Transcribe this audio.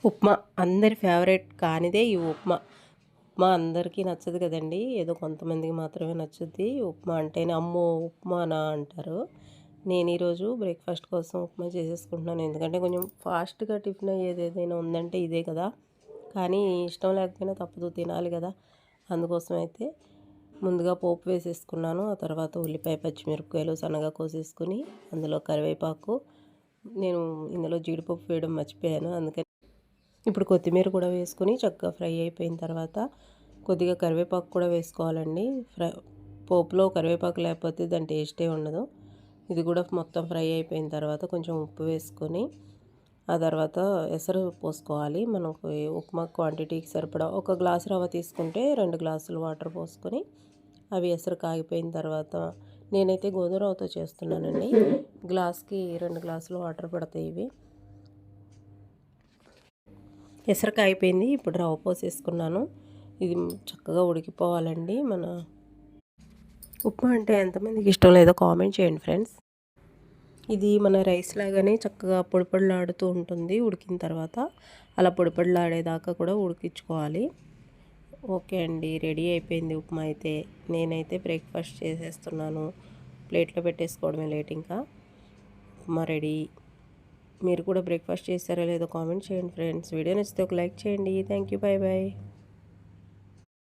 ఉప్మా అందరి ఫేవరెట్ కానిదే ఈ ఉప్మా. ఉప్మా అందరికీ నచ్చదు కదండీ. ఏదో కొంతమందికి మాత్రమే నచ్చుద్ది. ఉప్మా అంటేనే అమ్మో ఉప్మానా అంటారు. నేను ఈరోజు బ్రేక్ఫాస్ట్ కోసం ఉప్మా చేసేసుకుంటున్నాను. ఎందుకంటే కొంచెం ఫాస్ట్గా టిఫిన్ అయ్యేది ఏదైనా ఉందంటే ఇదే కదా. కానీ ఇష్టం లేకపోయినా తప్పదు, తినాలి కదా. అందుకోసం అయితే ముందుగా పోపు వేసేసుకున్నాను. ఆ తర్వాత ఉల్లిపాయ పచ్చిమిరపకాయలు సన్నగా కోసేసుకుని అందులో కరివేపాకు, నేను ఇందులో జీడిపప్పు వేయడం మర్చిపోయాను, అందుకని ఇప్పుడు కొత్తిమీర కూడా వేసుకొని చక్కగా ఫ్రై అయిపోయిన తర్వాత కొద్దిగా కరివేపాకు కూడా వేసుకోవాలండి. పోపులో కరివేపాకు లేకపోతే దాని టేస్టే ఉండదు. ఇది కూడా మొత్తం ఫ్రై అయిపోయిన తర్వాత కొంచెం ఉప్పు వేసుకొని ఆ తర్వాత ఎసరు పోసుకోవాలి. మనకు ఉప్మా క్వాంటిటీకి సరిపడా ఒక గ్లాసు రవ్వ తీసుకుంటే 2 గ్లాసులు వాటర్ పోసుకొని అవి ఎసరు కాగిపోయిన తర్వాత, నేనైతే గోధుమ రవ్వతో చేస్తున్నానండి. గ్లాస్కి 2 గ్లాసులు వాటర్ పడతాయి ఇవి. ఎసరు కాగిపోయింది. ఇప్పుడు రవ్వ పోసేసుకున్నాను. ఇది చక్కగా ఉడికిపోవాలండి. మన ఉప్మా అంటే ఎంతమందికి ఇష్టం లేదో కామెంట్ చేయండి ఫ్రెండ్స్. ఇది మన రైస్ లాగానే చక్కగా పొడిపొడిలాడుతూ ఉంటుంది ఉడికిన తర్వాత. అలా పొడిపొడిలాడేదాకా కూడా ఉడికించుకోవాలి. ఓకే అండి, రెడీ అయిపోయింది ఉప్మా అయితే. నేనైతే బ్రేక్ఫాస్ట్ చేసేస్తున్నాను. ప్లేట్లో పెట్టేసుకోవడమే లేట్ ఇంకా. ఉప్మా రెడీ. మీరు కూడా బ్రేక్ఫాస్ట్ చేశారో లేదో కామెంట్ చేయండి ఫ్రెండ్స్. వీడియో నచ్చితే ఒక లైక్ చేయండి. Thank you, bye bye.